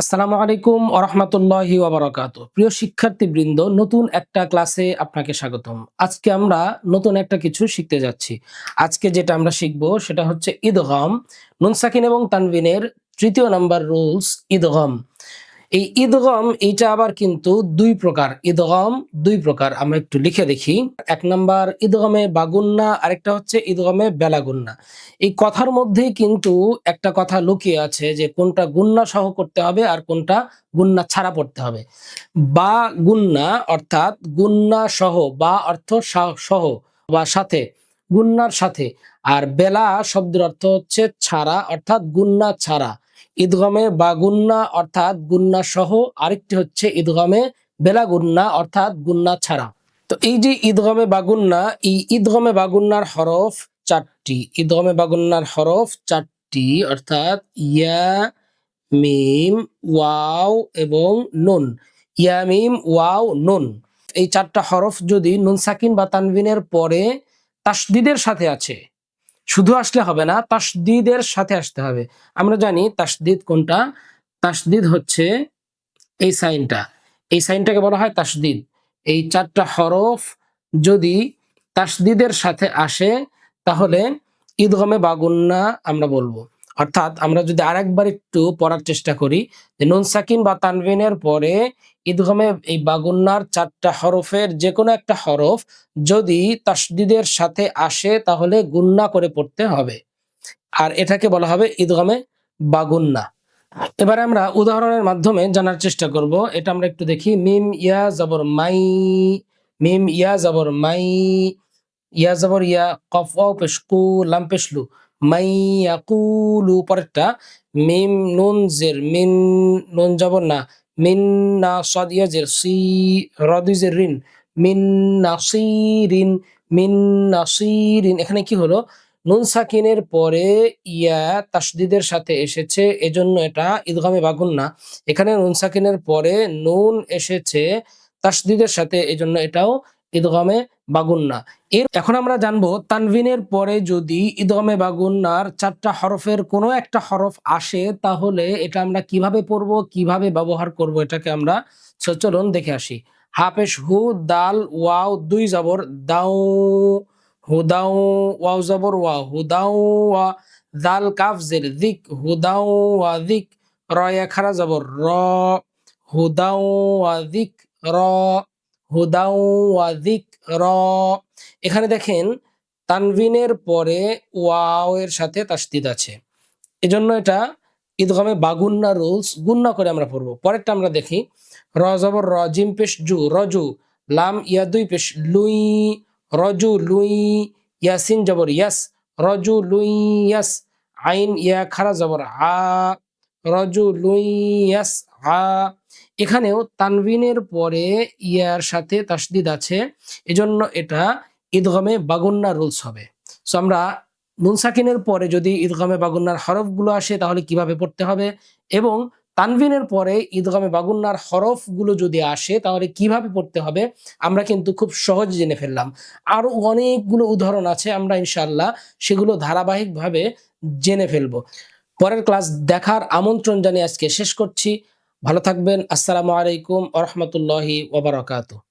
আসসালামু আলাইকুম ওয়া রাহমাতুল্লাহি ওয়া বারাকাতুহু। প্রিয় শিক্ষার্থীবৃন্দ, নতুন একটা ক্লাসে আপনাকে স্বাগতম। আজকে আমরা নতুন একটা কিছু শিখতে যাচ্ছি। আজকে যেটা আমরা শিখব সেটা হচ্ছে ইদগাম। নুন সাকিন এবং তানবিনের তৃতীয় নাম্বার রুলস ইদগাম। এই ইদগম এইটা আবার কিন্তু ২ প্রকার। ইদগম ২ প্রকার। আমরা একটু লিখে দেখি। ১ নাম্বার ইদগমে বাগুন্না, আরেকটা হচ্ছে ইদগমে বেলাগুন্না। এই কথার মধ্যেই কিন্তু একটা কথা লুকিয়ে আছে যে কোনটা গুন্না সহ করতে হবে আর কোনটা গুন্না ছাড়া পড়তে হবে। বা গুন্না অর্থাৎ গুন্না সহ, বা অর্থ সহ বা সাথে, গুন্নার সাথে। আর বেলা শব্দের অর্থ হচ্ছে ছাড়া, অর্থাৎ গুন্না ছাড়া। ঈদগমে বাগুন্না অর্থাৎ গুন্না সহ, আরেকটি হচ্ছে ঈদগমে বেলা গুন্না অর্থাৎ গুন্না ছাড়া। তো এই যে ঈদগমে বাগুন্না, এই ঈদগমে বাগুন্নার হরফ ৪টি। ঈদগমে বাগুন্নার হরফ ৪টি, অর্থাৎ ইয়া, মিম, ওয়াও এবং নুন। ইয়া, মিম, ওয়াও, নুন। এই ৪টা হরফ যদি নুন সাকিন বা তানবিনের পরে তাসদিদের সাথে আছে, শুধু আসলে হবে না, তাসদিদের সাথে আসতে হবে। আমরা জানি তাসদিদ কোনটা। তাসদিদ হচ্ছে এই সাইনটা। এই সাইনটাকে বলা হয় তাসদিদ। এই ৪টা হরফ যদি তাসদিদের সাথে আসে তাহলে ঈদগমে বাগুন্না আমরা বলবো। অর্থাৎ আমরা যদি আরেকবার একটু পড়ার চেষ্টা করি যে নুন সাকিন বা তানবিনের পরে ঈদগমে এই বাগুন্নার ৪টা হরফের যেকোনো একটা হরফ যদি তাসদিদের সাথে আসে তাহলে গুন্না করে পড়তে হবে। আর এটাকে বলা হবে ঈদগমে বাগুন্না। এবারে আমরা উদাহরণের মাধ্যমে জানার চেষ্টা করব। এটা আমরা একটু দেখি। মিম ইয়া জবর মাই, মিম ইয়া জবর মাই, ইয়া জবর ইয়া, কফ ওয়াও পেশ কু, লাম পেশ লু, মাই ইয়াকুলু। পরেরটা মিম নুন জের মিন, নুন জবর না, মিন না, সাদ ইয়া জের সি, র দুই জের রিন, মিন নাসিরিন, মিন নাসিরিন। এখানে কি হলো? নুন সাকিনের পরে ইয়া তাসদিদের সাথে এসেছে, এজন্য এটা ইদগামে বাগুন্না। এখানে নুন সাকিনের পরে নুন এসেছে তাসদিদের সাথে, এজন্য এটাও ইদগামে বাগুন্না। এখন আমরা জানবো তানভিনের পরে যদি ইদগামে বাগুন্নার ৪টা হরফের কোনো একটা হরফ আসে তাহলে এটা আমরা কিভাবে পড়বো, কিভাবে ব্যবহার করব, এটাকে আমরা চলুন দেখে আসি। হা পেশ হু, দাল, ওয়াও ২ জবর দাও, হুদাও, ওয়াও জবর ওয়া, হুদাও ওয়া, দাল কাফ জের দিক, হুদাও ওয়া দিক, র ইয়া খারা জবর র, হুদাও ওয়া দিক র, হুদাও ওয়া দিক র। এখানে দেখেন তানভিনের পরে ওয়াও এর সাথে তাসদিদ আছে, এজন্য এটা ইদগামে বাগুন্না রুলস, গুন্না করে আমরা পড়বো। পরেরটা আমরা দেখি। র জবর র, জিম পেশ জু, রজু, লাম ইয়া ২ পেশ লুই, রজু লুই, ইয়াসিন জবর ইয়াস, রজু লুই ইয়াস, আইন ইয়া খারা জবর আ, রজু লুই ইয়াস আ। এখানেও তানভিনের পরে ইয়ার সাথে তাসদিদ আছে, এজন্য এটা ইদগামে বাগুন্না রুলস হবে। সো আমরা নুন সাকিনের পরে যদি ইদগামে বাগুন্নার হরফগুলো আসে তাহলে কিভাবে পড়তে হবে, এবং তানভিনের পরে ইদগামে বাগুন্নার হরফগুলো যদি আসে তাহলে কিভাবে পড়তে হবে, আমরা কিন্তু খুব সহজে জেনে ফেললাম। আরো অনেকগুলো উদাহরণ আছে, আমরা ইনশাআল্লাহ সেগুলো ধারাবাহিকভাবে জেনে ফেলবো। পরের ক্লাস দেখার আমন্ত্রণ জানিয়ে আজকে শেষ করছি। ভালো থাকবেন। আসসালামু আলাইকুম ওয়া রাহমাতুল্লাহি ওয়া বারাকাতুহু।